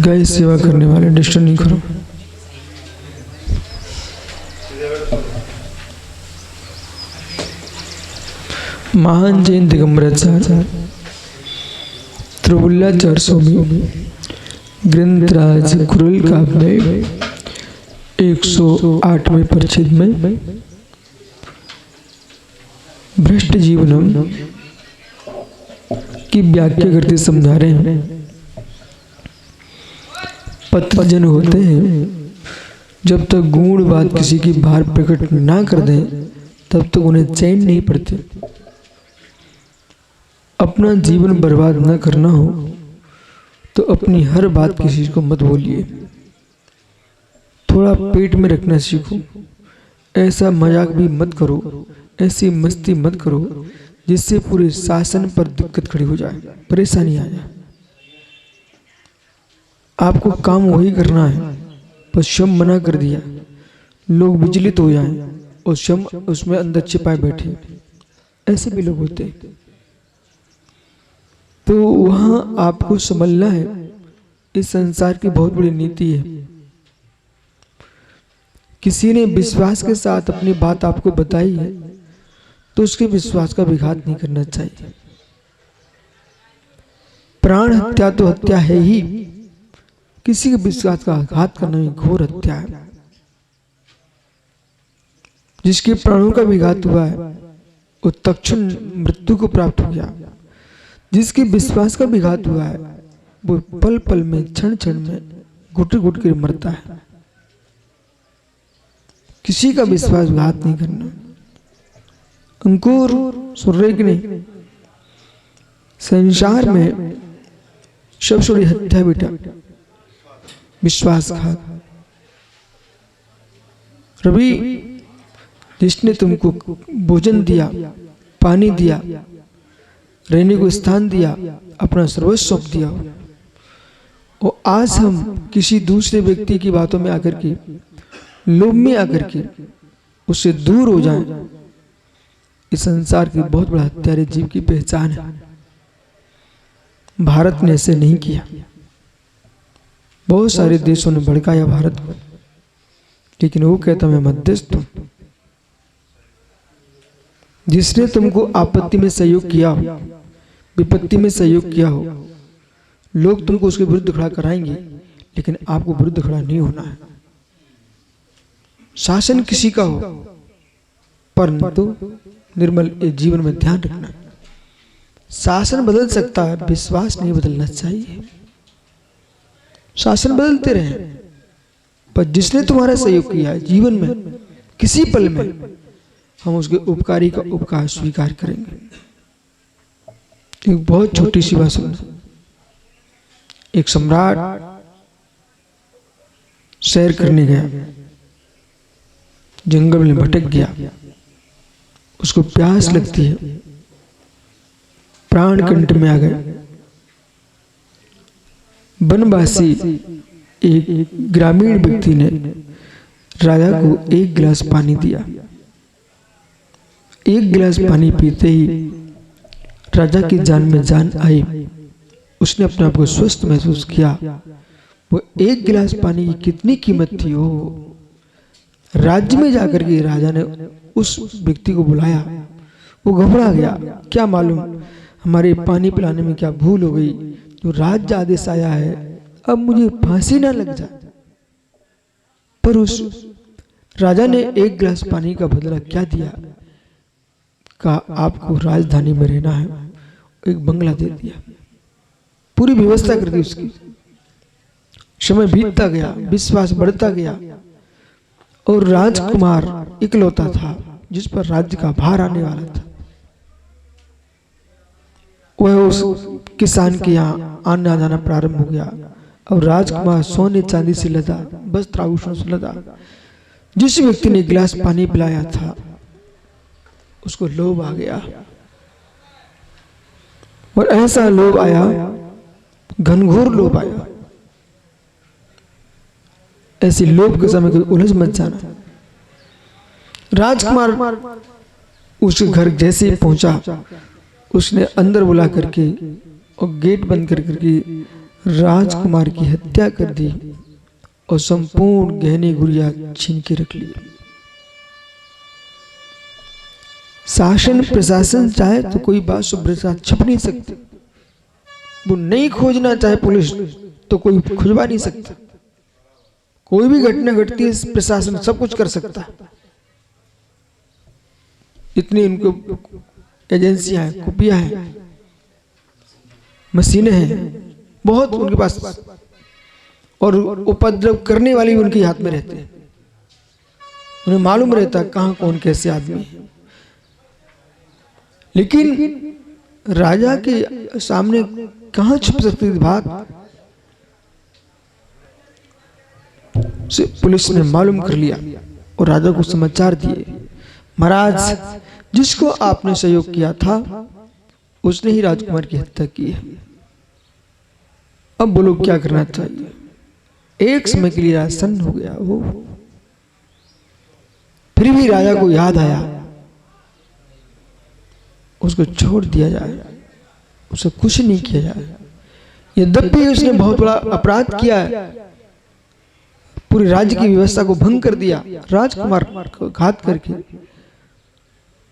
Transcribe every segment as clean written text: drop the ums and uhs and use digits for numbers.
गाय सेवा करने वाले डिस्टर्ब नहीं करो। महान जैन दिगंबराचार्य त्रिवुल्याचार्य स्वामी ग्रंथराज कुरल काव्य 108वें परिच्छेद में भ्रष्ट जीवनम की व्याख्या करते समझा रहे हैं। पतजन होते हैं, जब तक गूढ़ बात किसी की बाहर प्रकट ना कर दें तब तक उन्हें चैन नहीं पड़ती। अपना जीवन बर्बाद ना करना हो तो अपनी हर बात किसी को मत बोलिए। थोड़ा पेट में रखना सीखो। ऐसा मजाक भी मत करो, ऐसी मस्ती मत करो जिससे पूरे शासन पर दिक्कत खड़ी हो जाए, परेशानी आ जाए। आपको काम वही करना है, पर शम मना कर दिया, लोग विचलित हो जाएं और शम उसमें अंदर छिपाए बैठे। ऐसे भी लोग होते हैं। तो वहां आपको समझना है, इस संसार की बहुत बड़ी नीति है। किसी ने विश्वास के साथ अपनी बात आपको बताई है तो उसके विश्वास का विघात नहीं करना चाहिए। प्राण हत्या तो हत्या है ही, किसी के विश्वास का घात करना भी घोर हत्या है। जिसके प्राणों का विघात हुआ है वो तत्क्षण मृत्यु को प्राप्त हो गया। जिसके विश्वास का विघात हुआ है वो पल पल में, क्षण क्षण में घुट घुट कर मरता है। किसी का विश्वासघात नहीं करना। अंकुर सुरेख ने संसार में सबसे बड़ी हत्या बेटा विश्वासघात। रवि, जिसने तुमको भोजन दिया, पानी दिया, रहने को स्थान दिया, अपना सर्वस्व सौंप दिया, और आज हम किसी दूसरे व्यक्ति की बातों में आकर के, लोभ में आकर के उससे दूर हो जाएं, इस संसार की बहुत बड़ा हत्यारे जीव की पहचान है। भारत ने ऐसे नहीं किया। बहुत सारे देशों ने भड़काया भारत को, लेकिन वो कहता मैं मध्यस्थ हूं। जिसने तुमको आपत्ति में सहयोग किया हो, विपत्ति में सहयोग किया हो, लोग तुमको उसके विरुद्ध खड़ा कराएंगे, लेकिन आपको विरुद्ध खड़ा नहीं होना है। शासन किसी का हो, परंतु निर्मल जीवन में ध्यान रखना। शासन बदल सकता है, विश्वास नहीं बदलना चाहिए। शासन बदलते रहे, पर जिसने तुम्हारा सहयोग किया है जीवन में किसी पल में, हम उसके उपकारी का उपकार स्वीकार करेंगे। एक बहुत छोटी सी बात सुनना। एक सम्राट सैर करने गया, जंगल में भटक गया, उसको प्यास लगती है, प्राण कंठ में आ गए। वनवासी एक ग्रामीण व्यक्ति ने राजा को एक गिलास पानी दिया। एक गिलास पानी पीते ही राजा की जान में जान आई। उसने अपने आप को स्वस्थ महसूस किया। वो एक गिलास पानी की कितनी कीमत थी। वो राज्य में जाकर के राजा ने उस व्यक्ति को बुलाया। वो घबरा गया, क्या मालूम हमारे पानी पिलाने में क्या भूल हो गई, जो राज्य आदेश आया है अब मुझे फांसी ना लग जाए। पर उस राजा ने एक गिलास पानी का बदला क्या दिया? कहा आपको राजधानी में रहना है, एक बंगला दे दिया, पूरी व्यवस्था कर दी उसकी। समय बीतता गया, विश्वास बढ़ता गया, और राजकुमार इकलौता था जिस पर राज्य का भार आने वाला था। वह उस किसान के यहाँ आना जाना प्रारंभ हो गया। और राजकुमार सोने चांदी से लदा, वस्त्र आभूषण से लदा। जिस व्यक्ति ने गिलास पानी पिलाया था उसको लोभ आ गया, और ऐसा लोभ आया, घनघोर लोभ आया। ऐसी लोभ के समय कोई उलझ मत जाना। राजकुमार उसके घर जैसे ही पहुंचा, उसने अंदर बुला करके और गेट बंद कर करके राजकुमार की हत्या कर दी और संपूर्ण गहने गुड़िया छीन के रख लिए। शासन प्रशासन चाहे तो कोई बात सुब्रत साथ छुप नहीं सकती, वो नहीं खोजना चाहे पुलिस तो कोई खुजवा नहीं सकता। कोई भी घटना घटती है प्रशासन सब कुछ कर सकता है, इतनी उनको एजेंसियां हैं, खुफिया हैं, मशीनें हैं बहुत उनके पास, और उपद्रव करने वाले भी उनके हाथ में रहते हैं। उन्हें मालूम रहता है कहां कौन कैसे आदमी है। लेकिन राजा के सामने कहां छुप सकती थी बात, पुलिस ने मालूम कर लिया और राजा को समाचार दिए, महाराज जिसको आपने सहयोग किया था उसने ही राजकुमार की हत्या की है। अब बोलो क्या करना चाहिए। एक समय के लिए आसन्न हो गया वो, फिर भी राजा को याद आया उसको छोड़ दिया जाए, उसे कुछ नहीं किया जाए। यद्यपि उसने बहुत बड़ा अपराध किया है, पूरी राज्य की व्यवस्था को भंग कर दिया राजकुमार को घात करके,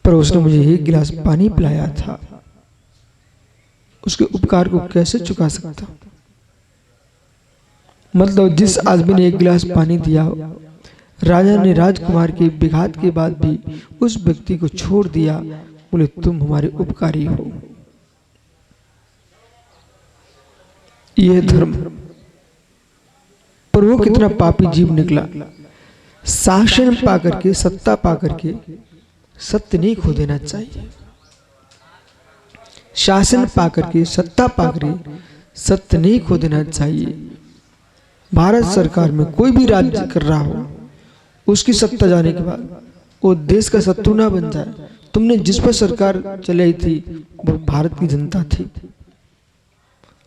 पर उसने मुझे एक गिलास पानी पिलाया था, उसके उपकार को कैसे चुका सकता। मतलब जिस आदमी ने एक गिलास पानी दिया, राजा ने राजकुमार के विघात के बाद भी उस व्यक्ति को छोड़ दिया, बोले तुम हमारे उपकारी हो। यह धर्म। पर वो कितना पापी जीव निकला, शासन पाकर के, सत्ता पाकर के सत्य नहीं खो देना चाहिए। शासन पाकर के, सत्ता पाकर सत्य नहीं खो देना चाहिए। भारत सरकार में कोई भी राज्य कर रहा हो, उसकी सत्ता जाने के बाद वो देश का शत्रु ना बन जाए। तुमने जिस पर सरकार चलाई थी वो भारत की जनता थी,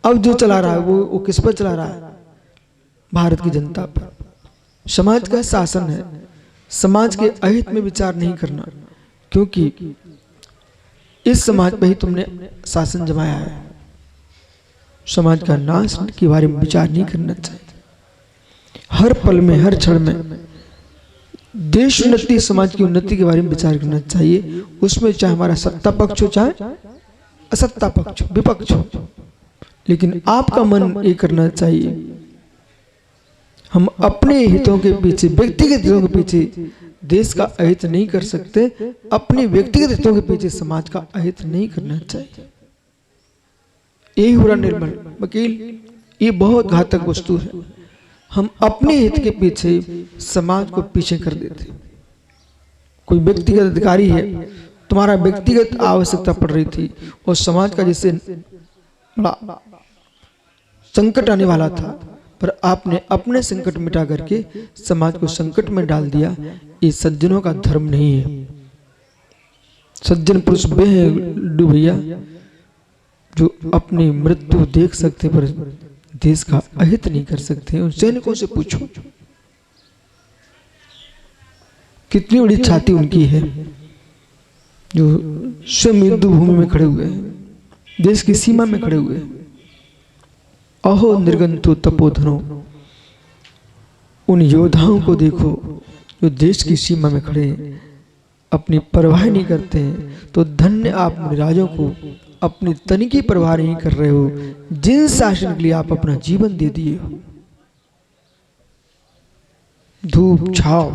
अब जो चला रहा है वो किस पर चला रहा है, भारत की जनता पर। समाज का शासन है, समाज के अहित में विचार नहीं करना, क्योंकि इस समाज पर ही तुमने शासन जमाया है। समाज का नाश के बारे में विचार नहीं करना चाहिए। हर पल में, हर क्षण में देश उन्नति, समाज की उन्नति के बारे में विचार करना चाहिए। उसमें चाहे हमारा सत्ता पक्ष हो चाहे असत्ता पक्ष, विपक्ष हो, लेकिन आपका मन ये करना चाहिए हम अपने हितों के पीछे, व्यक्तिगत हितों के पीछे देश का अहित नहीं कर सकते, अपने व्यक्तिगत हितों के पीछे समाज का अहित नहीं करना चाहिए। यही हो रहा निर्मल वकील, ये बहुत घातक वस्तु है। हम अपने हित के पीछे समाज को पीछे कर देते। कोई व्यक्तिगत अधिकारी है, तुम्हारा व्यक्तिगत आवश्यकता पड़ रही थी और समाज का जिससे बड़ा संकट आने वाला था, पर आपने अपने संकट मिटा करके समाज को संकट में डाल दिया। ये सज्जनों का धर्म नहीं है। सज्जन पुरुष वे हैं भैया जो अपनी मृत्यु देख सकते पर देश का अहित नहीं कर सकते। उन सैनिकों से पूछो कितनी बड़ी छाती उनकी है, जो स्वयं युद्ध भूमि में खड़े हुए हैं, देश की सीमा में खड़े हुए हैं। अहो निर्गंतु तपोधनो, उन योद्धाओं को देखो जो देश की सीमा में खड़े हैं, अपनी परवाह नहीं करते हैं। तो धन्य आप राजों को अपनी तन की परवाह नहीं कर रहे हो, जिन शासन के लिए आप अपना जीवन दे दिए हो। धूप, छाव,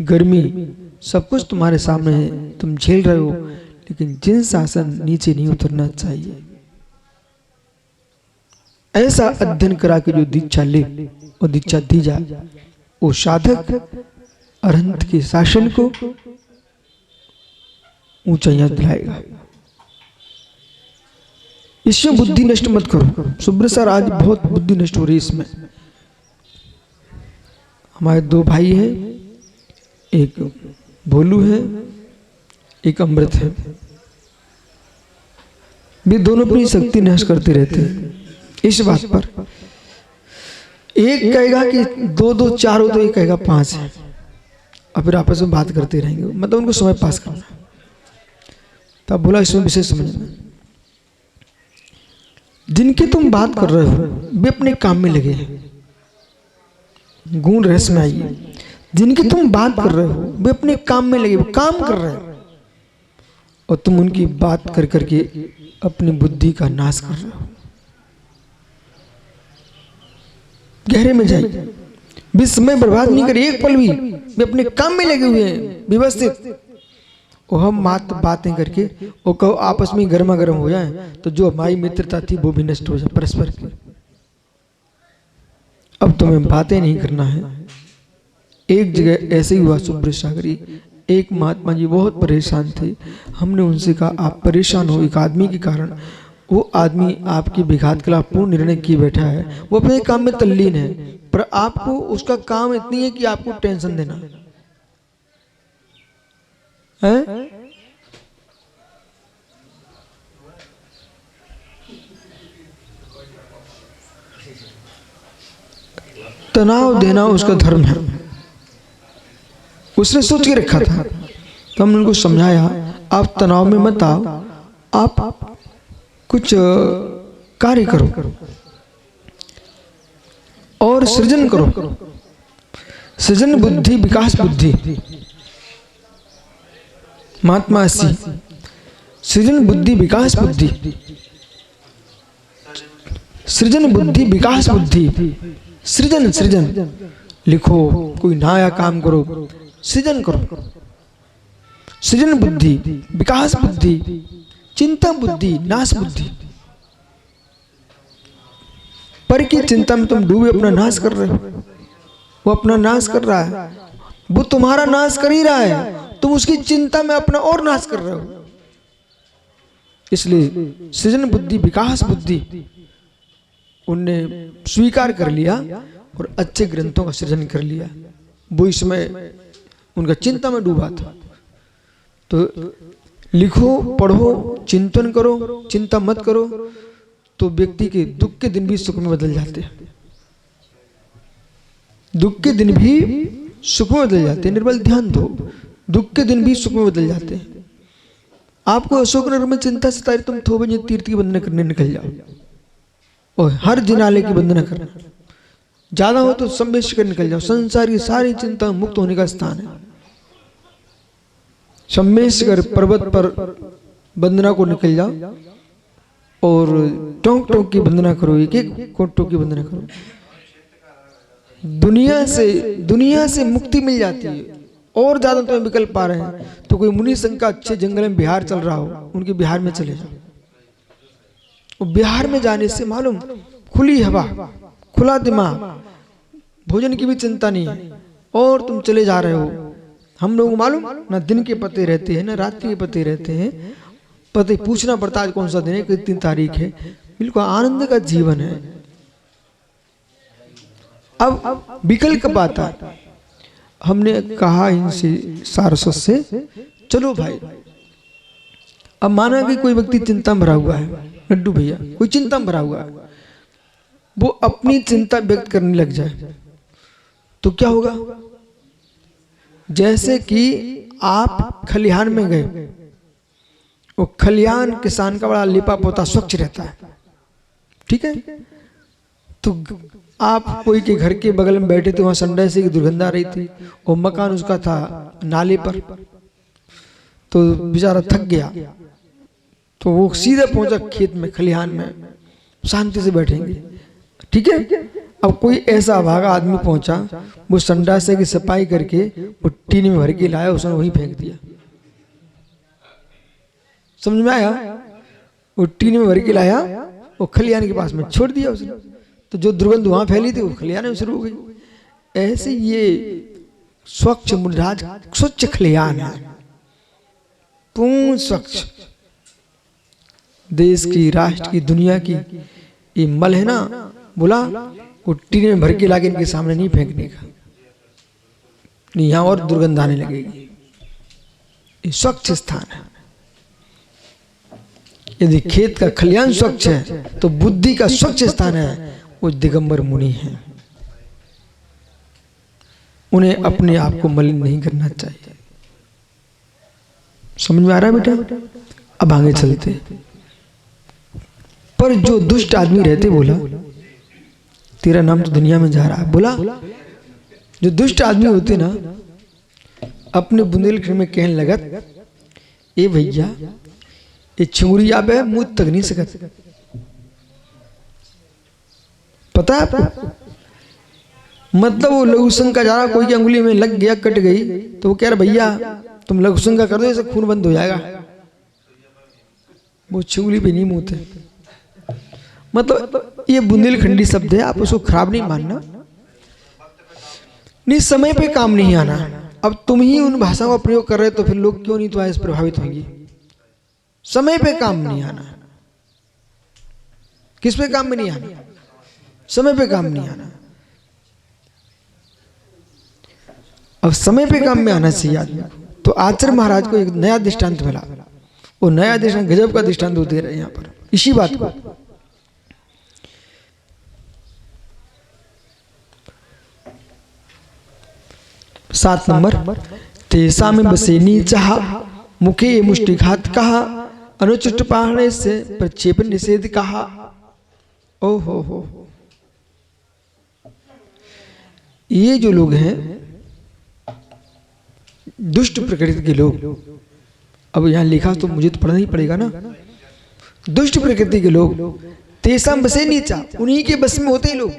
गर्मी सब कुछ तुम्हारे सामने है, तुम झेल रहे हो, लेकिन जिन शासन नीचे नहीं उतरना चाहिए। ऐसा अध्ययन करा के जो दीक्षा ले और दीक्षा दी जाए, वो साधक अरहंत के शासन को ऊंचाइयां दिलाएगा। इसमें बुद्धि नष्ट मत करो। सुब्रत सर आज बहुत बुद्धि नष्ट हो रही है इसमें। हमारे दो भाई हैं, एक भोलू है, एक अमृत है। वे दोनों अपनी शक्ति नष्ट करते रहते हैं। इस बात पर एक कहेगा कि दो दो चार हो, तो एक कहेगा 5 है, और फिर आपस में बात करते रहेंगे, मतलब उनको समय पास करना। तब बोला इसमें विशेष समझना। जिनकी तुम बात कर रहे हो वे अपने काम में लगे हैं। गुण रस में आइए। जिनकी तुम बात कर रहे हो वे अपने काम में लगे, वो काम कर रहे हैं और तुम उनकी बात कर करके अपनी बुद्धि का नाश कर रहे हो। गहरे में जाइए, भी समय बर्बाद नहीं करिए एक पल भी। वे अपने काम में लगे हुए हैं व्यवस्थित। और हम मात्र बातें करके और कहो आपस में गर्मा गर्म हो जाए तो जो हमारी मित्रता थी वो भी नष्ट हो जाए परस्पर की। अब तुम्हें बातें नहीं करना है। एक जगह ऐसे ही हुआ सुब्रत सागरी, एक महात्मा जी बहुत परेशान थे। हमने उनसे कहा आप परेशान हो एक आदमी के कारण। वो आदमी आपकी विघात के खिलाफ पूर्ण निर्णय किए बैठा है, वो अपने काम में तल्लीन है, पर आपको उसका काम इतनी है कि आपको टेंशन देना है? तनाव देना उसका धर्म है। उसने सोच के रखा था, तो हमने उनको समझाया आप तनाव में मत आओ, आप कुछ कार्य करो और सृजन करो। सृजन बुद्धि विकास बुद्धि। महात्मा 80 सृजन बुद्धि विकास बुद्धि। सृजन बुद्धि विकास बुद्धि। सृजन सृजन लिखो, कोई नया काम करो, सृजन करो। सृजन बुद्धि विकास बुद्धि, चिंता बुद्धि नाश बुद्धि। पर की चिंता में तुम डूबे अपना नाश कर रहे हो। वो अपना नाश कर रहा है, वो तुम्हारा नाश कर ही रहा है, तुम उसकी चिंता में अपना और नाश कर रहे हो। इसलिए सृजन बुद्धि विकास बुद्धि उनने स्वीकार कर लिया और अच्छे ग्रंथों का सृजन कर लिया। वो इसमें उनका चिंता में डूबा था। तो लिखो, पढ़ो, चिंतन करो, चिंता मत करो, तो व्यक्ति के दुख के दिन भी सुख में बदल जाते हैं। दुख के दिन भी सुख में बदल जाते हैं। निर्बल ध्यान दो, दुख के दिन भी सुख में बदल जाते हैं। आपको अशोकनगर में चिंता सताई, तुम थोबे तीर्थ की वंदना करने निकल जाओ और हर जिनाले की वंदना करना। ज्यादा हो तो संवेश कर निकल जाओ। संसार की सारी चिंता मुक्त होने का स्थान है। सम्मेशकर पर्वत पर वंदना को निकल जाओ और टोंक टोंक की वंदना करो, एक एक टोंक की वंदना करो। दुनिया से मुक्ति मिल जाती है। और ज्यादा तुम्हें विकल्प पा रहे हैं तो कोई मुनि संघ का अच्छे जंगल में बिहार चल रहा हो, उनके बिहार में चले जाओ। और बिहार में जाने से मालूम खुली हवा, खुला दिमाग, भोजन की भी चिंता नहीं है और तुम चले जा रहे हो। हम लोग मालूम ना दिन के पते रहते हैं ना रात्रि के पते रहते हैं, पते पूछना पड़ता है कौन सा दिन है, कितनी तारीख है। बिल्कुल आनंद का जीवन है। अब विकल्प कब आता? हमने कहा इनसे सारस्वत से, चलो भाई, अब माना कि कोई व्यक्ति चिंता में भरा हुआ है, लड्डू भैया कोई चिंता में भरा हुआ है, वो अपनी चिंता व्यक्त करने लग जाए तो क्या होगा? जैसे कि आप खलिहान में गए, वो खलिहान किसान का बड़ा लिपा पोता स्वच्छ रहता है, ठीक है? तो आप कोई के घर के बगल में बैठे थे, वहां संडे से दुर्गंध आ रही थी और मकान उसका था नाले पर, तो बेचारा थक गया तो वो सीधा पहुंचा खेत में, खलिहान में, शांति से बैठेंगे, ठीक है? अब कोई ऐसा भागा आदमी पहुंचा, वो संडासे की सफाई करके वो टीन में भर के लाया, उसने वहीं फेंक दिया। समझ में आया? वो टीन में भर के लाया, वो खलिहान के पास में छोड़ दिया उसने, तो जो दुर्गंध वहां फैली थी वो खलिहान में शुरू हो गई। ऐसे ये स्वच्छ मुनिराज स्वच्छ खलिहान है, पूर्ण स्वच्छ। देश की, राष्ट्र की, दुनिया की ये मल है ना, बोला वो टीने में भर के लाके इनके सामने नहीं फेंकने का, नहीं यहां और दुर्गंध आने लगेगी। ये स्वच्छ स्थान है। यदि खेत का खलिहान स्वच्छ है तो बुद्धि का स्वच्छ स्थान है, वो दिगंबर मुनि है। उन्हें अपने आप को मलिन नहीं करना चाहिए। समझ में आ रहा है बेटा? अब आगे चलते। पर जो दुष्ट आदमी रहते, बोला तेरा नाम तो दुनिया में जा रहा है, बोला जो दुष्ट आदमी होते ना, अपने बुंदेलखंड में कहने लगत, ए भैया ये छिंगुरी आप है मुंह तक नहीं सकत। पता है आपको? मतलब वो लघुशंका जा रहा, कोई की अंगुली में लग गया, कट गई, तो वो कह रहा भैया तुम लघुशंका कर दो, ऐसे खून बंद हो जाएगा। वो छिंगुली पे नहीं मुंहते। मतलब ये बुंदेलखंडी शब्द है, आप उसको खराब नहीं मानना। नहीं, समय पे काम नहीं आना। अब तुम ही उन भाषाओं का प्रयोग कर रहे हो तो फिर लोग क्यों नहीं तुम्हारे से प्रभावित होंगे? समय पे काम नहीं आना। किस पे काम में नहीं आना? समय पे काम नहीं आना। अब समय पे काम में आना चाहिए आदमी को। तो आचार्य महाराज को एक नया दृष्टांत मिला। वो नया दृष्टांत गजब का दृष्टांत दे रहे हैं यहाँ पर इसी बात को। 7 नंबर, तेसा में बसेनी चाह मुखे मुष्टिघात कहा, अनुचित पाहने से प्रक्षेपण निषेध कहा। ओ हो, ये जो लोग हैं दुष्ट प्रकृति के लोग, अब यहां लिखा तो मुझे तो पढ़ना ही पड़ेगा ना। दुष्ट प्रकृति के लोग, तेसा बसे नीचा, उन्हीं के बस में होते ही लोग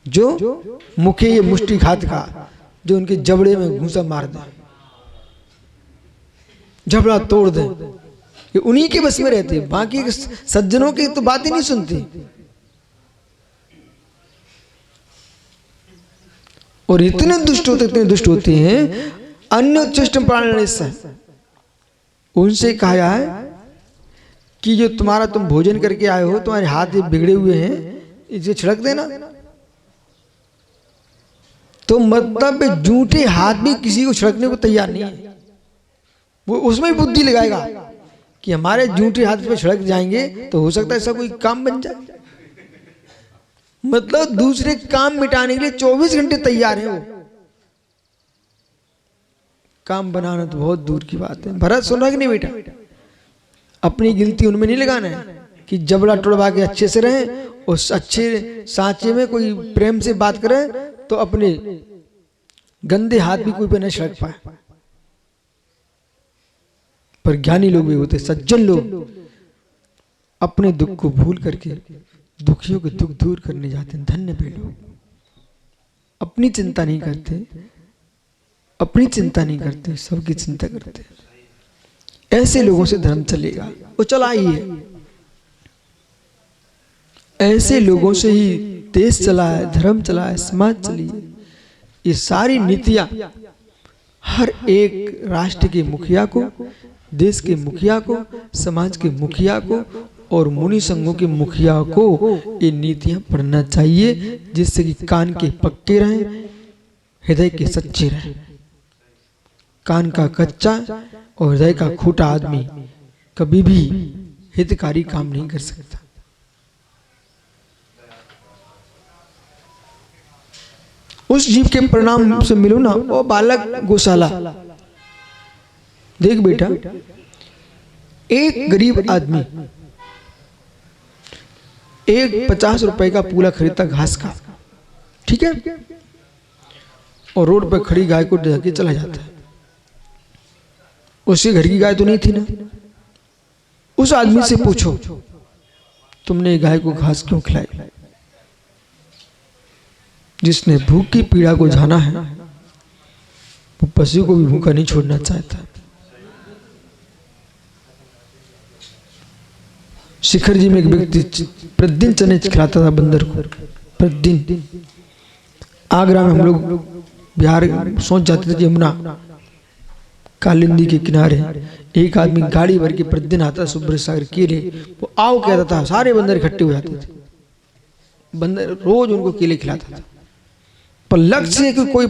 जो मुखे ये मुष्टिघात का, जो उनके जबड़े में घूंसा मार दे, जबड़ा तोड़ दे, ये उन्हीं के बस में रहते। बाकी सज्जनों की तो बात ही नहीं सुनती। और इतने दुष्ट होते हैं, अन्य उच्चष्ट प्राणी से उनसे कहा है कि जो तुम भोजन करके आए हो, तुम्हारे हाथ बिगड़े हुए हैं, इसे छिड़क देना। तो मतलब झूठे हाथ भी किसी को छिड़कने को तैयार नहीं है। वो उसमें ही बुद्धि लगाएगा कि हमारे झूठे हाथ पे छिड़क जाएंगे तो हो सकता है ऐसा कोई काम बन जाए। मतलब दूसरे काम मिटाने के लिए 24 घंटे तैयार है वो। काम बनाना तो बहुत दूर की बात है। भरत सुन रहा कि नहीं बेटा? अपनी गिनती उनमें नहीं लगाना है कि जबड़ा तोड़वा के अच्छे से रहे, उस अच्छे सांचे में कोई प्रेम से बात करे तो अपने गंदे हाथ भी कोई पे न छिड़क पाए। पर ज्ञानी लोग भी होते, सज्जन लोग अपने दुख को भूल करके दुखियों के दुख दूर करने जाते हैं। धन्य पे लोग अपनी चिंता नहीं करते, अपनी चिंता नहीं करते, सबकी चिंता करते। ऐसे लोगों से धर्म चलेगा, वो चला ही है। ऐसे लोगों से ही देश चला है, धर्म चला है, समाज चली है। ये सारी नीतियां हर एक राष्ट्र के मुखिया को, देश के मुखिया को, समाज के मुखिया को और मुनि संघों के मुखिया को ये नीतियां पढ़ना चाहिए, जिससे कि कान के पक्के रहें, हृदय के सच्चे रहें। कान का कच्चा और हृदय का खोटा आदमी कभी भी हितकारी काम नहीं कर सकता। उस जीव के परिणाम से मिलो ना, वो बालक गौशाला। देख बेटा, एक गरीब आदमी एक 50 रुपए का पूला खरीदता घास का, ठीक है, और रोड पर खड़ी गाय को ढके चला जाता है। उसके घर की गाय तो नहीं थी ना। उस आदमी से पूछो, तुमने गाय को घास क्यों खिलाई? जिसने भूख की पीड़ा को जाना है, वो पशु को भी भूखा नहीं छोड़ना चाहता। शिखर जी में एक व्यक्ति प्रतिदिन चने खिलाता था बंदर को, प्रतिदिन। आगरा में हम लोग बिहार सोच जाते थे, यमुना कालिंदी के किनारे एक आदमी गाड़ी भर के प्रतिदिन आता, सुब्रत सागर केले, वो आओ कहता था, सारे बंदर इकट्ठे हो जाते थे। बंदर रोज उनको केले खिलाता था। पर लक्ष्य है कि कोई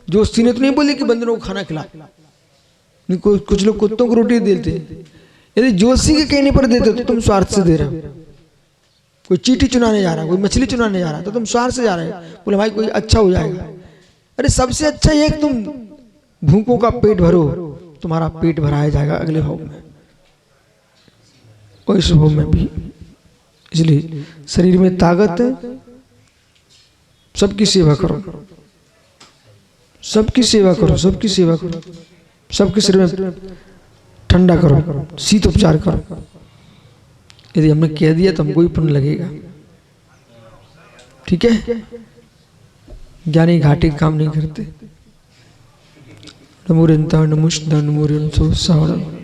जोशी ने तो नहीं बोली कि बंदरों को खाना खिला, नहीं, कुछ लोग कुत्तों को रोटी देते। यदि जोशी के कहने पर देते तो तुम स्वार्थ से दे रहे हो। कोई चींटी चुनाने जा रहा है, कोई मछली चुनाने जा रहा है, तो तुम स्वार्थ से जा रहे हो, बोले भाई कोई अच्छा हो जाएगा। अरे सबसे अच्छा ये कि तुम भूखों का पेट भरो, तुम्हारा पेट भराया जाएगा अगले भाव में। और इस भाव में भी इसलिए शरीर में ताकत है, सबकी सेवा करो, सबकी सेवा करो, सबकी सेवा करो, सबके शरीर में ठंडा करो, शीत उपचार करो। यदि हमने कह दिया तो हमको ही पुण्य लगेगा। ठीक है, ज्ञानी घाटे काम नहीं करते। नमो रंता नमुष्ण नमो रंसो सावरण।